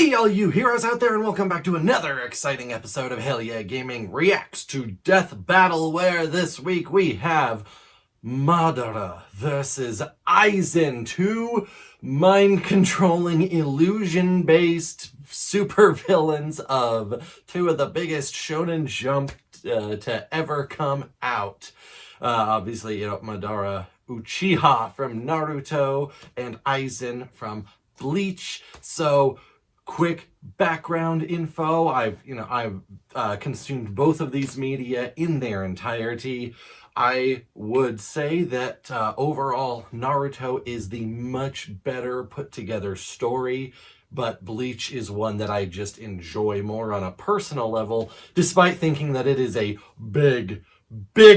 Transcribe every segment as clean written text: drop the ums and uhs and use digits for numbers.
Hey all you heroes out there, and welcome back to another exciting episode of Hell Yeah Gaming Reacts to Death Battle, where this week we have Madara versus Aizen, two mind-controlling, illusion-based supervillains of two of the biggest Shonen Jump to ever come out. Obviously, Madara Uchiha from Naruto and Aizen from Bleach. So quick background info. I've consumed both of these media in their entirety. I would say that overall Naruto is the much better put together story, but Bleach is one that I just enjoy more on a personal level, despite thinking that it is a big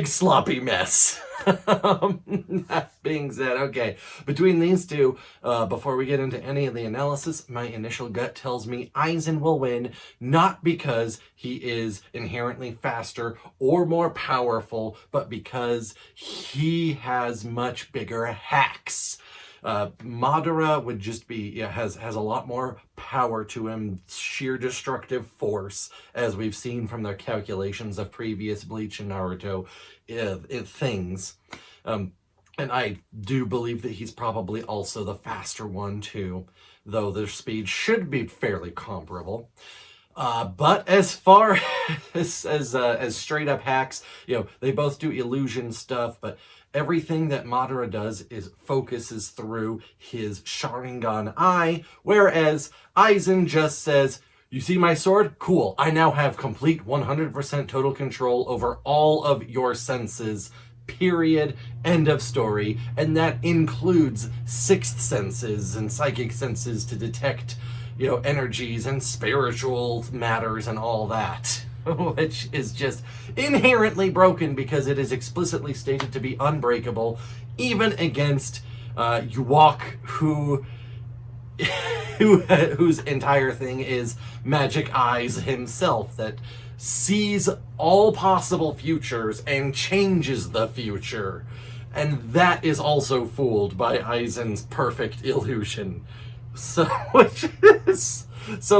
sloppy mess. That being said, okay, between these two, before we get into any of the analysis, my initial gut tells me Aizen will win, not because he is inherently faster or more powerful, but because he has much bigger hacks. Madara would just be, has a lot more power to him, sheer destructive force, as we've seen from their calculations of previous Bleach and Naruto things. And I do believe that he's probably also the faster one too, though their speed should be fairly comparable. But as far as straight up hacks, they both do illusion stuff, but everything that Madara does is focuses through his Sharingan eye, whereas Aizen just says, "You see my sword? Cool. I now have complete 100% total control over all of your senses. Period. End of story." And that includes sixth senses and psychic senses to detect, energies and spiritual matters and all that. Which is just inherently broken because it is explicitly stated to be unbreakable, even against Yuwok, whose entire thing is magic eyes himself, that sees all possible futures and changes the future. And that is also fooled by Aizen's perfect illusion. So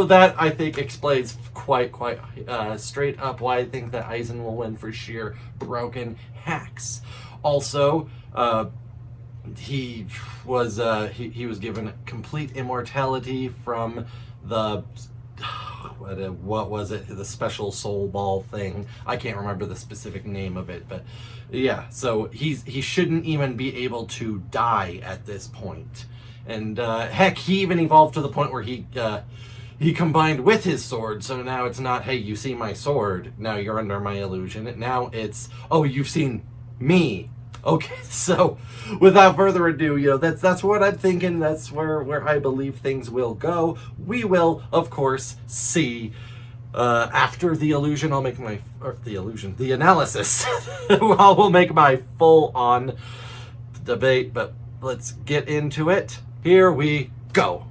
that, I think, explains quite straight up why I think that Aizen will win for sheer broken hacks. Also, he was given complete immortality from the what was it? The special soul ball thing. I can't remember the specific name of it, but yeah. So he shouldn't even be able to die at this point. And heck, he even evolved to the point where he combined with his sword. So now it's not, hey, you see my sword, now you're under my illusion. Now it's, oh, you've seen me. Okay, so without further ado, that's what I'm thinking. That's where I believe things will go. We will, of course, see after the illusion. The analysis. I will make my full-on debate, but let's get into it. Here we go.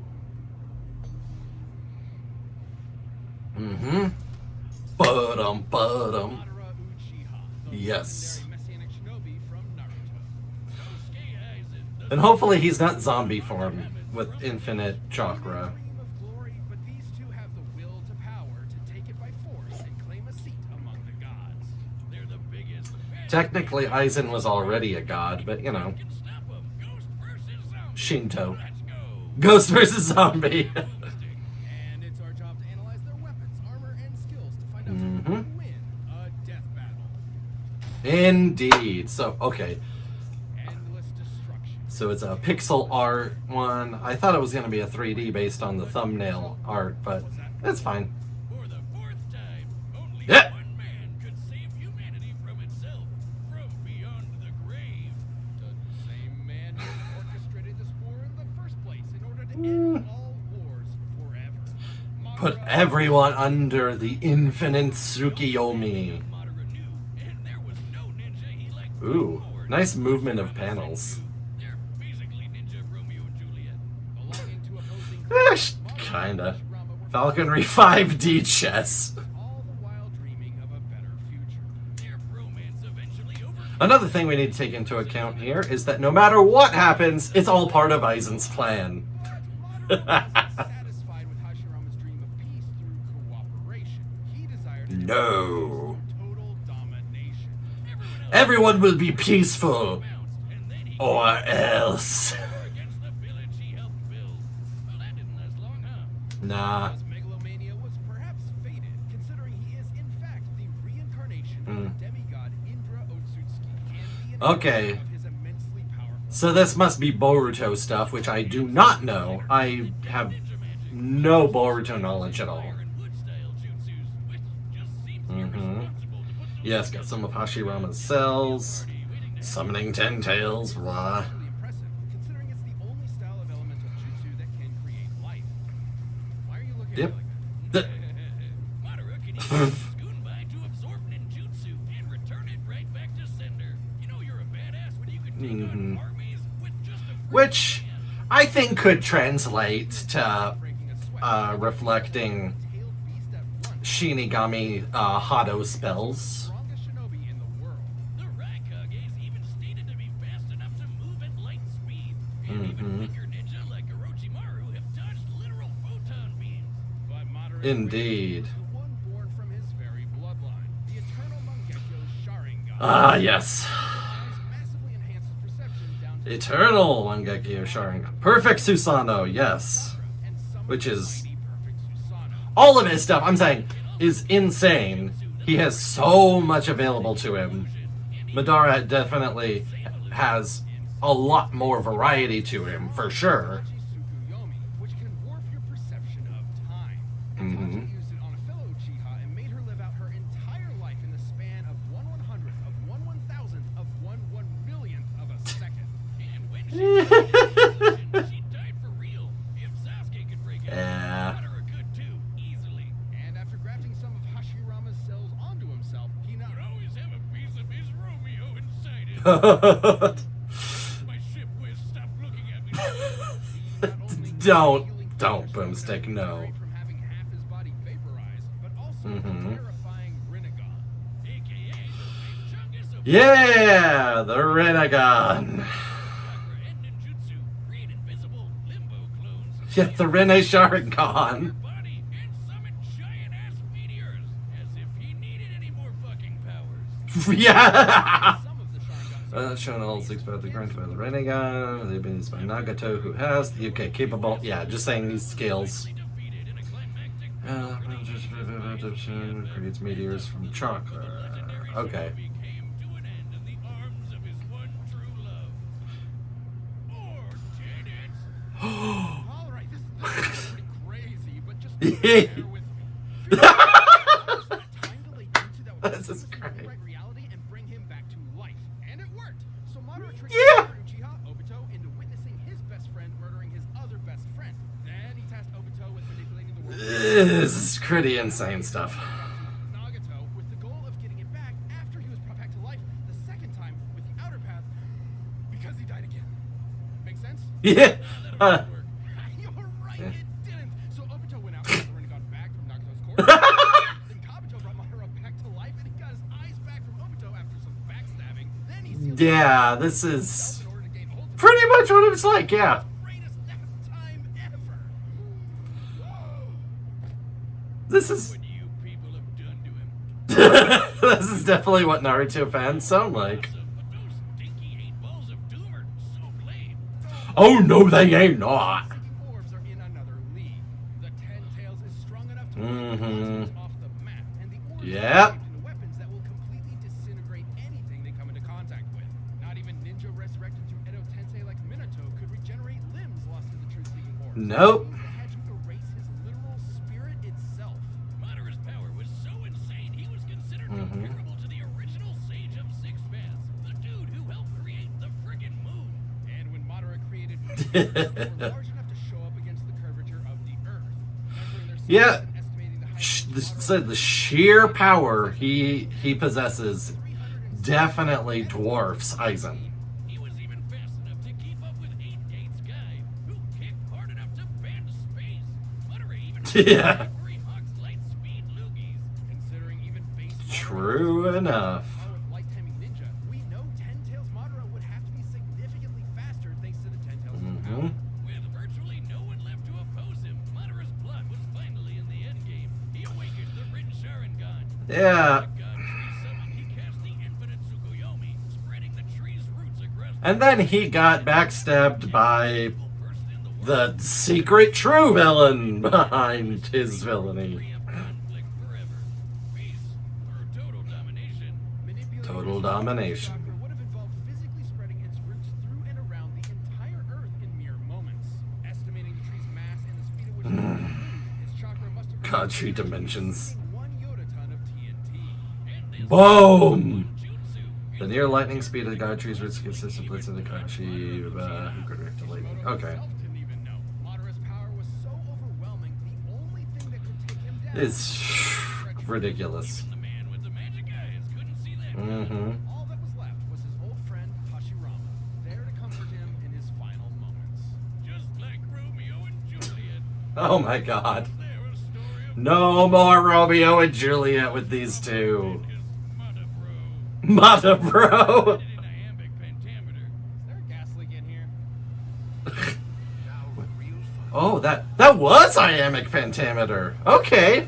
Ba-dum. Yes. And hopefully he's not zombie form with infinite chakra. Technically, Aizen was already a god, but Shinto. Ghost versus zombie. And it's our job to analyze their weapons, armor, and skills to find out who will win a death battle. Indeed. So, okay. So it's a pixel art one. I thought it was going to be a 3D based on the thumbnail art, but that's fine. Yeah. Put everyone under the infinite Tsukiyomi. Ooh, nice movement of panels. Kinda. Falconry 5D chess. Another thing we need to take into account here is that no matter what happens, it's all part of Aizen's plan. No. Total domination. Everyone will be peaceful. Or else. Against the village he helped build. Well, that didn't last long, huh? Nah. His megalomania was perhaps faded, considering he is in fact the reincarnation of the demigod Indra Otsutsuki and the Okay. of his immensely powerful. So this must be Boruto stuff, which I do not know. I have no Boruto knowledge at all. Yes, got some of Hashirama's cells. Summoning 10 tails, blah. Really impressive, considering it's the only style of elemental jutsu that can create life. Why are you looking Yep. at me like The- that? Madara can use his Goonbai to absorb ninjutsu and return it right back to sender. You know you're a badass when you can take on armies with just a Which I think could translate to breaking a sweat. reflecting Tailed beast at once. Shinigami Hado spells. Strongest shinobi in the world. The Raikages even stated to be fast enough to move at light speed. And even weaker ninja like Orochimaru have dodged literal photon beams. But Madara Indeed. is the one born from his very bloodline, the Eternal Sharingan. Ah, yes. Eyes massively enhances perception down to Eternal Mangekyo Sharingan. Perfect Susanoo, yes. and summon Which is mighty perfect Susanoo. all of his stuff, I'm saying, is insane. He has so much available to him. Madara definitely has a lot more variety to him, for sure. Tsukuyomi, which can warp your perception of time. Itachi used it on a fellow Uchiha and made her live out her entire life in the span of 1/100th of 1/1000th of 1/1 millionth of a second. And when she died for real. If Sasuke could break it, Yeah. Madara could too, easily. And after grafting some of Hashirama's cells onto himself, he would always have a piece of his Romeo inside him. My ship whiz, stop looking at me. He not only Don't, healing don't, powers Boomstick, that no. generate from having half his body vaporized, but also a terrifying Rinnegan, aka the Chungus of Yeah, the Rinnegan. Chakra and ninjutsu create invisible limbo clones. Yeah, the Rene Sharingan. Your body and summon giant ass meteors, as if he needed any more fucking powers. Yeah. Some of the Sharingan Shown all six by the granted by the Rinnegan. They've been used by Nagato, who has the UK capable. Yeah, just saying these scales. defeated in a climactic Creates meteors from chocolate. Okay. came to an end in the arms of his one true love. Or did it? All right, this is pretty crazy, but just bear with me. Time delay into that would This is put him in great. the right reality and bring him back to life, and it worked. So Madara tricked Yeah. Uchiha Obito into witnessing his best friend murdering his other best friend. Then he tasked Obito with manipulating the world. This is pretty insane stuff. Nagato with the goal of getting it back after he was brought back to life the second time with the outer path because he died again. Make sense? Yeah. You're right, it didn't. So Obito went out and the Rinnegan back from Nagato's corpse. Then Kabuto brought Madara back to life and he got his eyes back from Obito after some backstabbing. Then he sealed Yeah, this is himself in order to gain ultimate pretty much what it's like, yeah. greatest nap time ever. This is What you people have done to him. this is definitely what Naruto fans sound like. But those stinky 8 balls of doom are so lame. Oh no, they ain't not. Seeking orbs are in another league. The 10 tails is strong enough to Mhm. continents off the map, and the orbs Yep. are shaped into weapons that will completely disintegrate anything they come into contact with. Not even ninja resurrected through Edo Tensei like Minato could regenerate limbs lost to the truth-seeking orbs. Nope. It had to erase his literal spirit itself. Madara's power was so insane he was considered comparable to the original Sage of Six Paths, the dude who helped create the friggin' moon. And when Madara created moons, they were large enough to show up against the curvature of the Earth. Measuring their size Yeah. and estimating the height of The sheer power he possesses definitely dwarfs Aizen. He was even fast enough to keep up with Eight Gates guy, who kicked hard enough to bend space. Madara even Yeah. Hawk's light speed loogies. Considering even base True enough. power of light timing ninja, we know Ten Tails Madara would have to be significantly faster thanks to the Ten Tails power. With virtually no one left to oppose him, Madara's blood was finally in the endgame. He awakened the Rin Sharingan. Yeah. And then he got backstabbed by the secret true villain behind his villainy. Total domination. Would have involved physically spreading its roots through and around the entire Earth in mere moments. Estimating the tree's mass and the speed at which it would move, its chakra must have God, tree dimensions. 1 yotaton of TNT. Boom! The near lightning speed of the God tree's roots consistent with the Kachi, who could react to lightning. Okay. Didn't even know. Madara's power was so overwhelming, the only thing that could take him down It's ridiculous. Mm-hmm. All that was left was his old friend Hashirama, there to comfort him in his final moments. Just like Romeo and Juliet. Oh my God. No more Romeo and Juliet with these two. Mata bro. Is there a gas leak in here? Oh, that was iambic pentameter. Okay.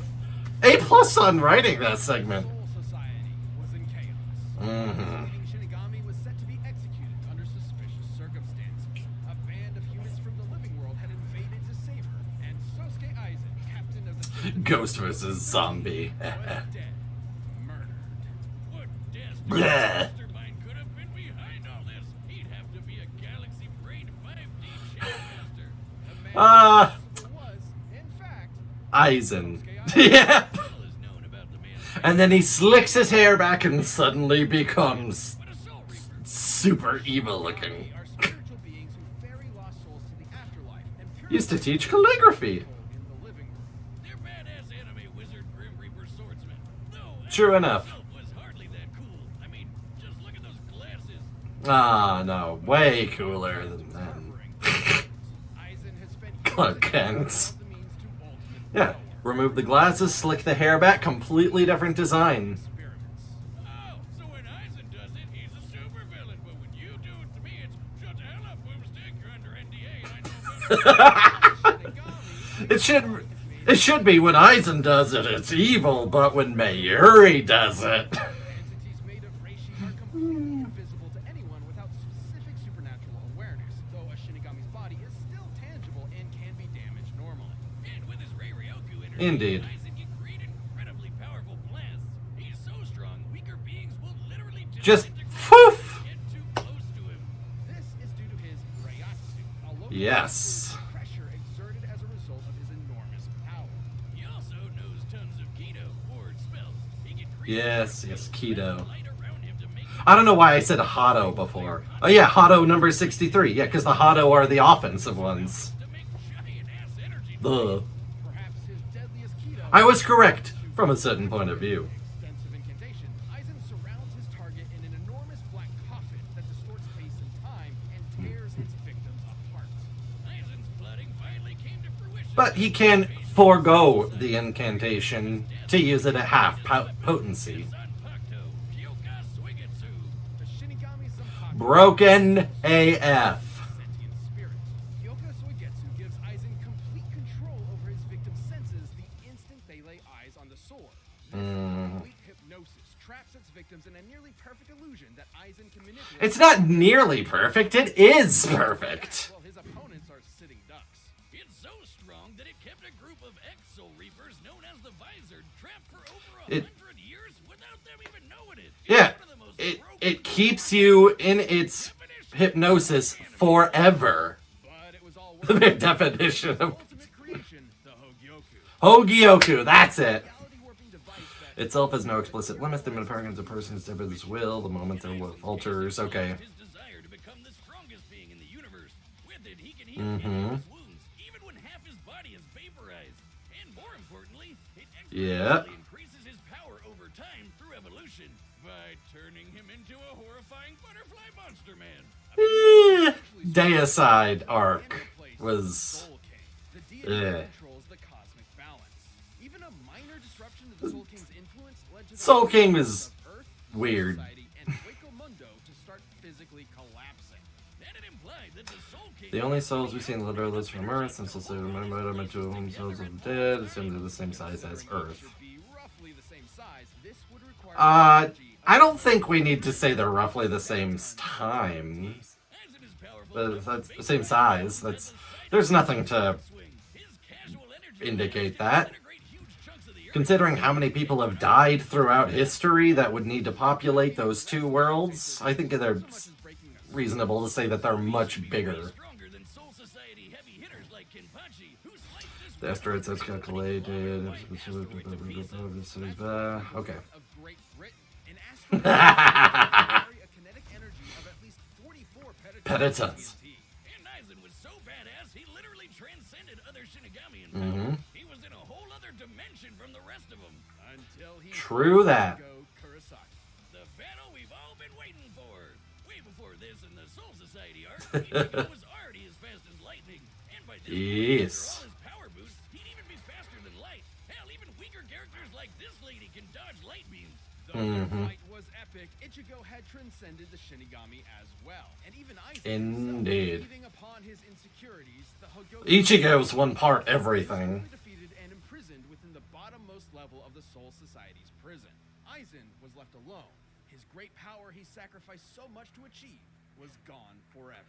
A+ on writing that segment. Soul Society was in chaos. Mm-hmm. Shinigami was set to be executed under suspicious circumstances. A band of humans from the living world had invaded to save her, and Sosuke Aizen, captain of the Ghost versus zombie. was dead. Murdered. What Bleh. mastermind could have been behind all this? He'd have to be a galaxy-brained 5D channelmaster. A man who was, in fact, Aizen. Yeah. And then he slicks his hair back and suddenly becomes super evil looking. are spiritual beings who ferry lost souls to the afterlife and Used to teach calligraphy. in the living world. They're badass anime wizard Grim Reaper swordsmen. Though True enough. was hardly that cool. I mean, just look at those glasses. Ah, no. Way cooler than them. Aizen has spent Clark Kent. the means to ultimate Yeah. power. Remove the glasses, slick the hair back, completely different design. Experiments. Oh, so when Aizen does it, he's a super villain. But when you do it to me, it's shut the hell up, boomstick. You're under NDA, and I know better. It should be when Aizen does it, it's evil, but when Mayuri does it. Entities made of reishi are completely invisible to anyone without specific supernatural awareness, though a Shinigami's body is still tangible and can be damaged normally. And with his Rei-Ryoku energy, Indeed. Aizen can create incredibly powerful blasts. He's so strong, weaker beings will literally Just disintegrate poof! get too close to him. This is due to his Reiatsu, a local Yes. pressure exerted as a result of his enormous power. He also knows tons of Keto, or spells. He can create Yes, Keto. light around him to make I don't know why I said Hado before. Oh yeah, Hado number 63. Yeah, because the Hado are the offensive ones. to make giant ass energy. Ugh. Perhaps his deadliest Keto. I was correct, from a certain point of view. Extensive incantation. Aizen surrounds his target in an enormous black coffin that distorts space and time and tears its victims apart. Aizen's plotting finally came to fruition. But he can forego the incantation to use it at half potency. Zanpakuto, Kyoka, Suigetsu. The Shinigami Zanpakuto. Broken AF. Sentient spirit. Kyoka Suigetsu gives Aizen complete control over his victim's senses the instant they lay eyes on the sword. This complete hypnosis traps its victims in a nearly perfect illusion that Aizen can manipulate. It's not nearly perfect, it is perfect. While his opponents are sitting ducks. It's so strong that it kept a group of ex-Soul Reapers known as the Visored trapped for over 100 years without them even knowing it. It's Yeah, one of the most it keeps you in its hypnosis forever. But it was all The worth big definition of ultimate creation, the Hogyoku. Hogyoku, that's it. Reality warping device that Itself has no explicit limits. The power of the person's step of his will, the moment there falters. Okay. his desire to become the strongest being in the universe. With it, he can heal any of his wounds, even when half his body is vaporized. And more importantly, it Yeah. exponentially increases his power over time through evolution by turning him into a horrifying butterfly monster man. Deicide arc was. Soul King, the deity Yeah. that controls the cosmic balance. Even a minor disruption to the Soul King's influence led to the Soul King was of Earth, weird. Society, and Waco Mundo to start physically collapsing. Then it implied that the Soul King The only souls we've seen literally from Earth, since also remember them into whom souls of the dead, assumed they're the same size as Earth. should be roughly the same size Otherwise, this would require I don't think we need to say they're roughly the same time. That's the same size. There's nothing to indicate that. Considering how many people have died throughout history that would need to populate those two worlds, I think they're reasonable to say that they're much bigger. The asteroids as calculated. Okay. Petatons. And Aizen was so badass, he literally transcended other Shinigami in Mm-hmm. He was in a whole other dimension from the rest of them. Until he True that. The battle we've all been waiting for. Way before this in the Soul Society arc, Ichigo was already as fast as lightning. And by this point, Yes. after all his power boosts, he'd even be faster than light. Hell, even weaker characters like this lady can dodge light beams. Though the fight was epic, Ichigo had transcended the Shinigami as well. And even Aizen Indeed. upon his insecurities, the Hogoku Ichigo's one part everything. defeated and imprisoned within the bottommost level of the Soul Society's prison. Aizen was left alone. His great power he sacrificed so much to achieve was gone forever.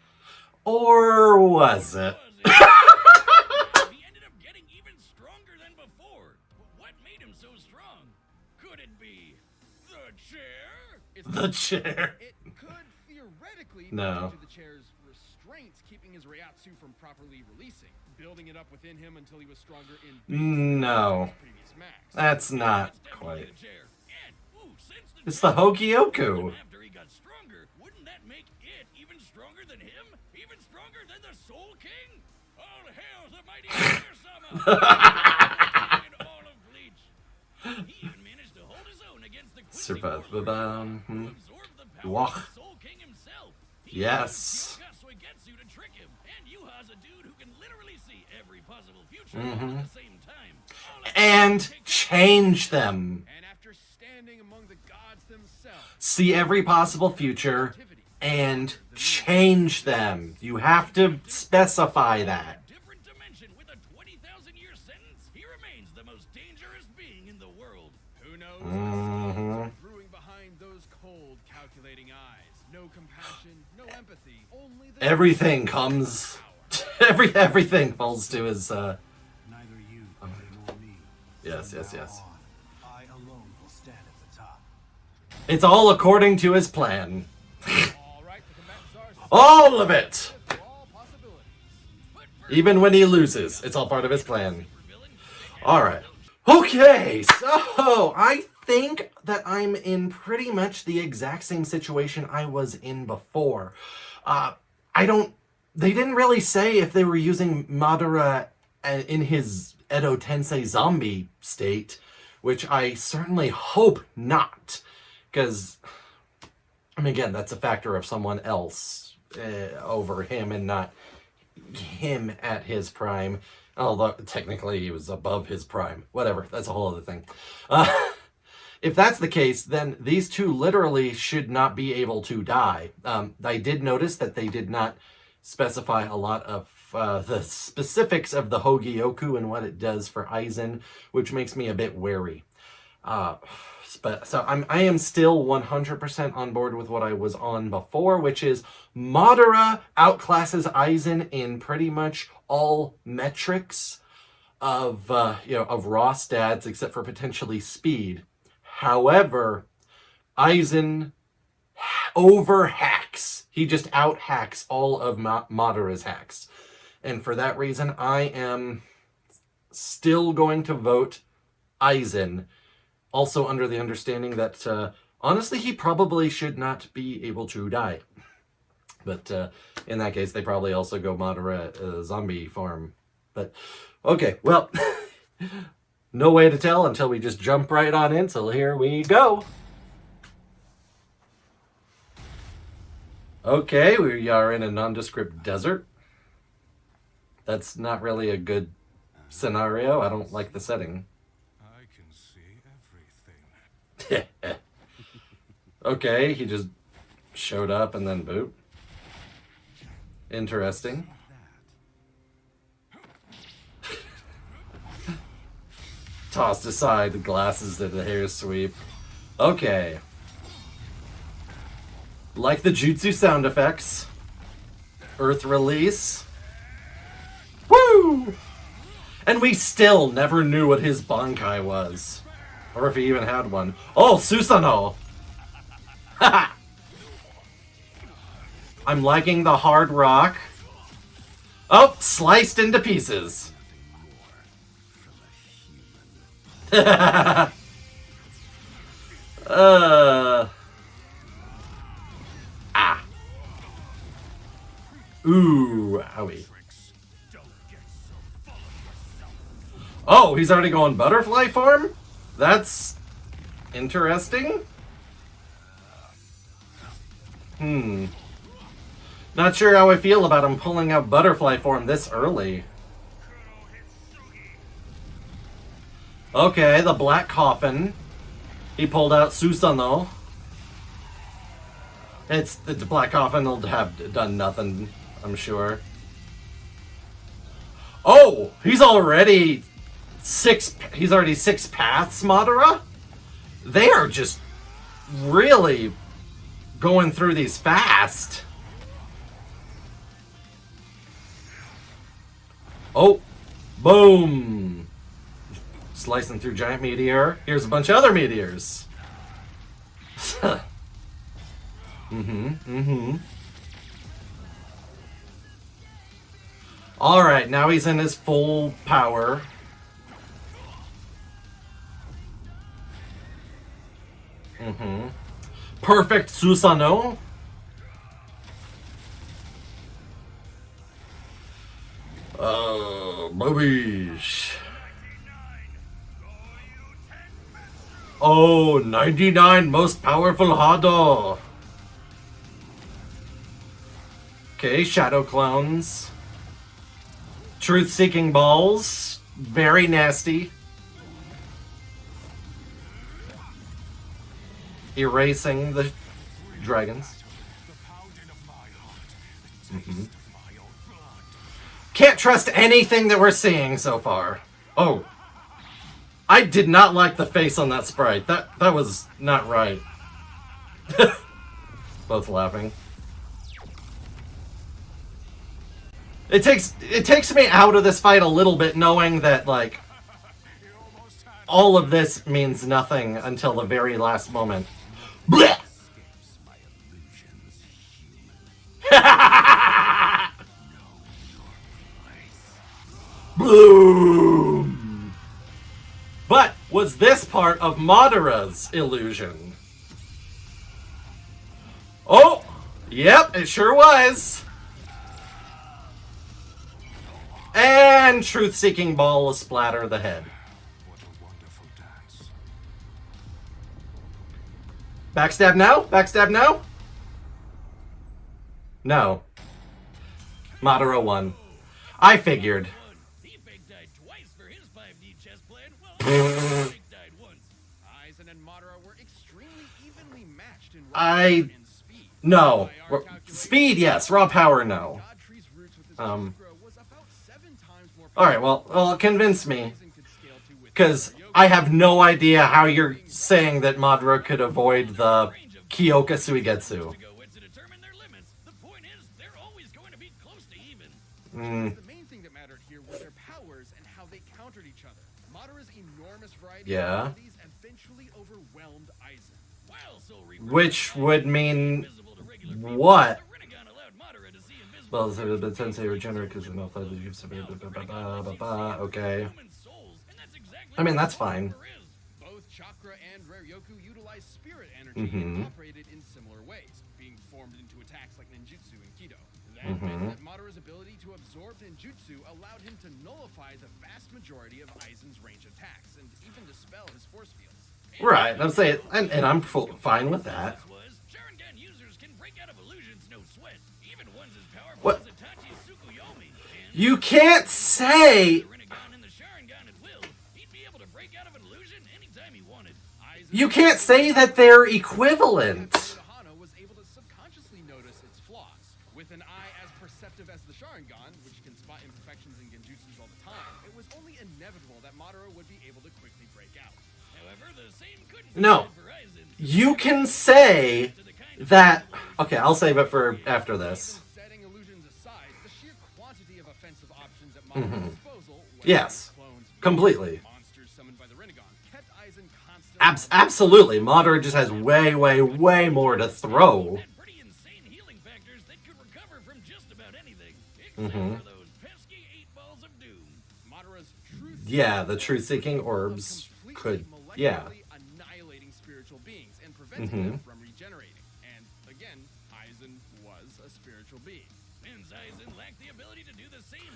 Or was it? He ended up getting even stronger than before. What made him so strong? Could it be the chair? The chair. It could theoretically No. be due to the chair's restraints keeping his Reiatsu from properly releasing, building it up within him until he was stronger in No. his previous max. That's not That's definitely quite. the chair. And, since It's the Hokioku. after he got stronger, wouldn't that make it even stronger than him? Even stronger than the Soul King? All hail the mighty Fire-sama! In all of Bleach. He even managed to hold his own against the Quincy Survive. Warrior, who absorbed the power Wach. of the Soul King himself. He Yes. used Kyoka Suigetsu to trick him. And Yuha's a dude who can literally see every possible future all at the same time. All at And once, take change them. and after standing among the gods themselves, See every possible future and change them. You have to specify that. different dimension with a 20,000-year sentence, he remains the most dangerous being in the world. Who knows what schemes are brewing behind those cold, calculating eyes? No compassion, no empathy, only the Everything comes. Everything falls to his. Neither you nor me. Yes, From yes, now yes. on, I alone will stand at the top. It's all according to his plan. all right. The combatants are All of it. for all possibilities. But first, Even when he loses, it's all part of his plan. Alright. Okay, so I think that I'm in pretty much the exact same situation I was in before. They didn't really say if they were using Madara in his Edo Tensei zombie state, which I certainly hope not. Because, I mean, again, that's a factor of someone else over him and not him at his prime. Although, technically, he was above his prime. Whatever, that's a whole other thing. If that's the case, then these two literally should not be able to die. I did notice that they did not specify a lot of the specifics of the Hogyoku and what it does for Aizen, which makes me a bit wary. But so I am still 100% on board with what I was on before, which is Madara outclasses Aizen in pretty much all metrics of of raw stats except for potentially speed. However, Aizen overhacks. He just out-hacks all of Madara's hacks. And for that reason, I am still going to vote Aizen. Also under the understanding that, honestly, he probably should not be able to die. But in that case, they probably also go Madara zombie farm. But, okay, well, no way to tell until we just jump right on in, so here we go. Okay, we are in a nondescript desert. That's not really a good scenario. I don't like the setting. I can see everything. Okay, he just showed up and then boop. Interesting. tossed aside, the glasses did the hair sweep. Okay. Like the jutsu sound effects. Earth release. Woo! And we still never knew what his Bankai was. Or if he even had one. Oh, Susanoo! Haha! I'm liking the hard rock. Oh, sliced into pieces. Ooh, owie. Oh, he's already going butterfly form? That's interesting. Not sure how I feel about him pulling out butterfly form this early. Okay, the black coffin. He pulled out Susanoo. It's the black coffin will have done nothing, I'm sure. Oh, he's already six paths, Madara? They are just really going through these fast. Oh, boom. Slicing through giant meteor. Here's a bunch of other meteors. Alright, now he's in his full power. Perfect Susanoo. Boobies. Oh, 99 most powerful Hado. Okay, shadow clones. Truth-seeking balls. Very nasty. Erasing the dragons. Can't trust anything that we're seeing so far. Oh. I did not like the face on that sprite. That was not right. Both laughing. It takes me out of this fight a little bit knowing that, like, all of this means nothing until the very last moment. Blech! Boom! But was this part of Madara's illusion? Oh! Yep, it sure was! And truth-seeking ball will splatter the head. What a wonderful dance. Backstab now? Backstab now? No. Madara won. I figured. He big died twice for his 5D chess plan. Well, big died once. Aizen and Madara were extremely evenly matched in raw power and speed. No. By our calculations, Speed, yes. Raw power, no. Godfrey's roots with his Um, Growth was about 7 times more Alright, well, convince me. Aizen could scale to with Because I have no idea how you're saying that Madara could avoid the Kyoka Suigetsu. to go with to determine their limits. The point is, they're always going to be close to even. The main thing that mattered here were their powers and how they countered each other. Madara's enormous variety Yeah. of abilities eventually overwhelmed Aizen. While Soul Reaper Which would mean invisible to regular people, what? the Rinnegan allowed Madara to see invisible Well, the Tensei regenerate because of no further use of okay. human souls, and that's exactly I mean, what that's Soul fine. Reaper is. Both Chakra and Raryoku utilize spirit energy and operated in similar ways, being formed into attacks like ninjutsu and kido. That meant that Madara's ability to absorb ninjutsu allowed him to nullify the vast majority of Aizen's range attacks and even dispel his force fields. Right, I'm saying, and I'm fine with that. Was Sharingan users can break out of illusions no sweat, even ones as powerful What? as Itachi's Tsukuyomi. And You can't say. the Rinnegan and the Sharingan at will, he'd be able to break out of an illusion anytime he wanted. You can't say that they're equivalent. Hano was able to subconsciously notice its flaws. With an eye as perceptive as the Sharingan, which can spot imperfections in genjutsus all the time, it was only inevitable that Madara would be able to quickly No. You can say that... Okay, I'll save it for after this. Setting illusions aside, the sheer quantity of offensive options at Madara's disposal, whether Yes. clones, Completely. monsters summoned by the Rinnegan, kept Aizen constantly Absolutely. Madara just has way, way, way more to throw. Had pretty insane healing factors that could recover from just about anything, except for those pesky 8 balls of doom. Madara's truth. Yeah, the truth-seeking orbs could... Yeah. Annihilating spiritual beings and preventing them from regenerating. And again, Aizen was a spiritual being. And Aizen lacked the ability to do the same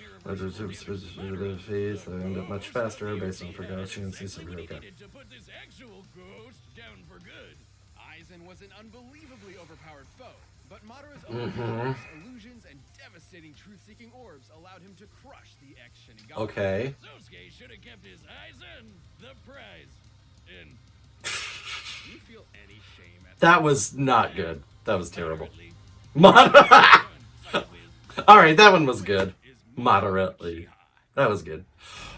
They end up much faster based on forgotten and Exactly what he okay. needed to put this actual ghost down for good. Aizen was an unbelievably overpowered foe, but Madara's overpowers, illusions, and devastating truth-seeking orbs allowed him to crush the ex-Shinigami. Okay. Sosuke should have kept his Aizen the prize. And Do you feel any shame at That was not good. That was terrible. moderately, Madara! sideways, Alright, that one was good. Moderately. That was good.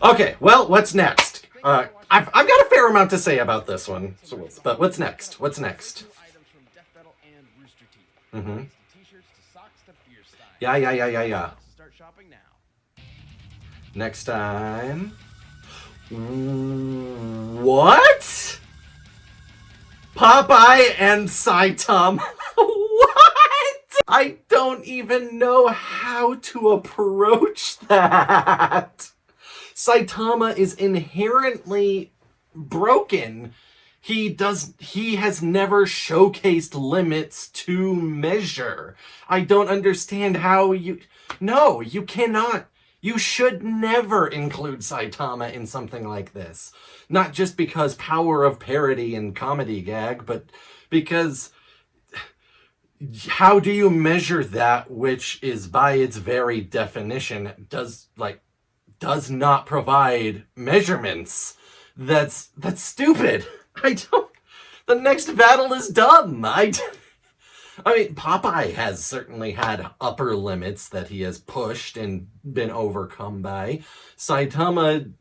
Okay, well, what's next? I've got a fair amount to say about this one. But what's next? What's next? items from Death Battle and Rooster Teeth. From t-shirts to socks to beer stein. Yeah. So start shopping now. Next time. What? Popeye and Saitama? What? I don't even know how to approach that. Saitama is inherently broken. He has never showcased limits to measure. I don't understand how No, you cannot. You should never include Saitama in something like this. Not just because power of parody and comedy gag, but because how do you measure that which is by its very definition does not provide measurements? That's stupid. The next battle is dumb. I mean, Popeye has certainly had upper limits that he has pushed and been overcome by. Saitama,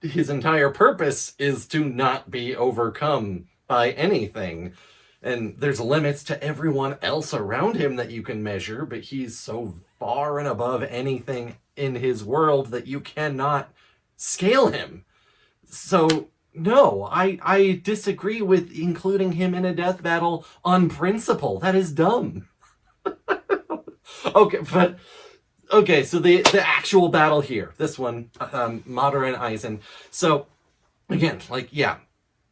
his entire purpose is to not be overcome by anything. And there's limits to everyone else around him that you can measure, but he's so far and above anything in his world that you cannot scale him. So... No, I disagree with including him in a death battle on principle. That is dumb. Okay, so the actual battle here, this one, Madara and Aizen. So, again,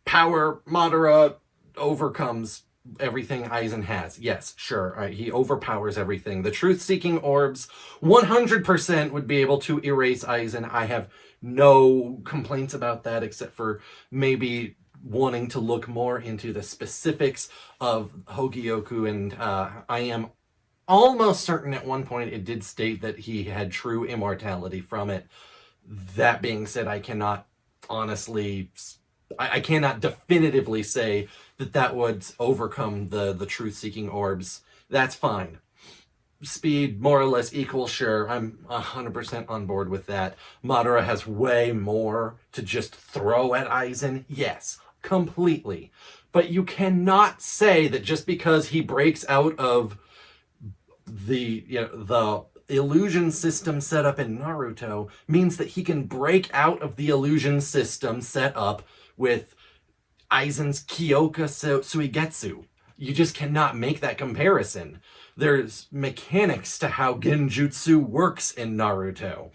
power, Madara overcomes everything Aizen has. Yes, sure, he overpowers everything. The truth-seeking orbs, 100% would be able to erase Aizen. I have no complaints about that, except for maybe wanting to look more into the specifics of Hogyoku, and I am almost certain at one point it did state that he had true immortality from it. That being said, I cannot definitively say that would overcome the truth-seeking orbs. That's fine. Speed more or less equal, sure. I'm 100% on board with that. Madara has way more to just throw at Aizen. Yes, completely. But you cannot say that just because he breaks out of the illusion system set up in Naruto means that he can break out of the illusion system set up with Aizen's Kyoka Suigetsu. You just cannot make that comparison. There's mechanics to how genjutsu works in Naruto.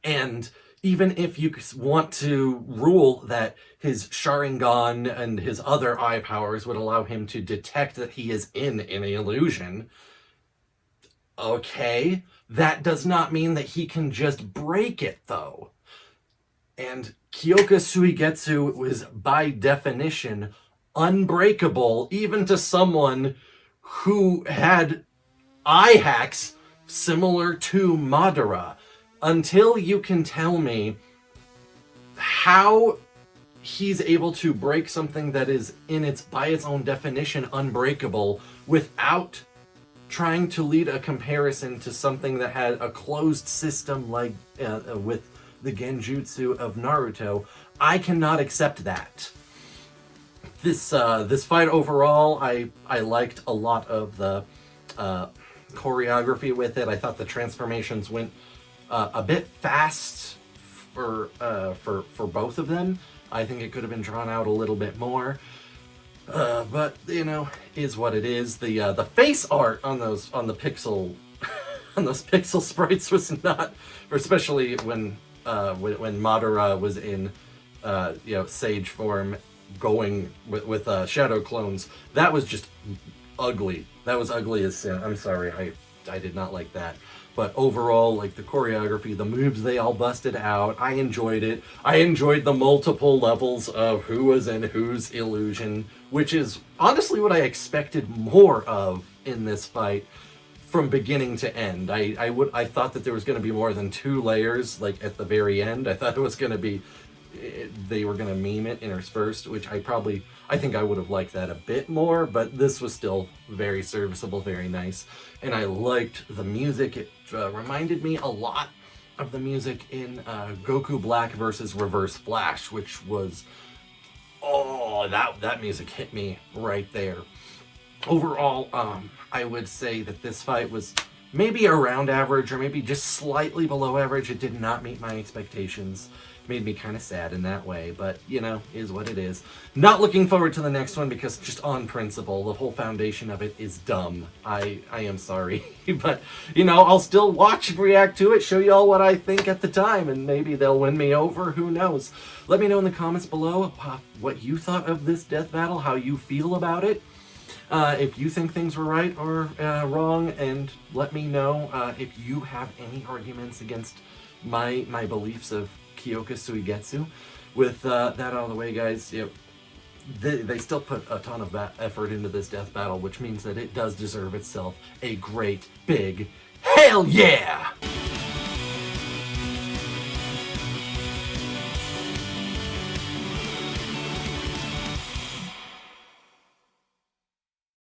And even if you want to rule that his Sharingan and his other eye powers would allow him to detect that he is in an illusion, okay, that does not mean that he can just break it, though. And Kyoka Suigetsu was, by definition, unbreakable, even to someone who had eye hacks similar to Madara. Until you can tell me how he's able to break something that is by its own definition unbreakable without trying to lead a comparison to something that had a closed system like with the genjutsu of Naruto, I cannot accept that. this fight overall, I liked a lot of the choreography with it. I thought the transformations went a bit fast for both of them. I think it could have been drawn out a little bit more. But you know, is what it is. The face art on the pixel on those pixel sprites was not, especially when Madara was in sage form, going with shadow clones. That was just ugly. That was ugly as sin. I'm sorry, I did not like that. But overall, like the choreography, the moves they all busted out, I enjoyed it. I enjoyed the multiple levels of who was in whose illusion, which is honestly what I expected more of in this fight from beginning to end. I thought that there was going to be more than 2 layers, like at the very end. I thought it was going to be, they were going to meme it interspersed, which I think I would have liked that a bit more, but this was still very serviceable, very nice. And I liked the music. It reminded me a lot of the music in Goku Black versus Reverse Flash, which was, that music hit me right there. Overall, I would say that this fight was maybe around average or maybe just slightly below average. It did not meet my expectations. Made me kind of sad in that way, but you know, is what it is. Not looking forward to the next one because just on principle, the whole foundation of it is dumb. I am sorry, but you know, I'll still watch and react to it, show you all what I think at the time, and maybe they'll win me over, who knows. Let me know in the comments below what you thought of this death battle, how you feel about it. If you think things were right or wrong, and let me know if you have any arguments against my beliefs of Kyoka Suigetsu. With that out of the way, guys, they still put a ton of that effort into this death battle, which means that it does deserve itself a great big hell yeah!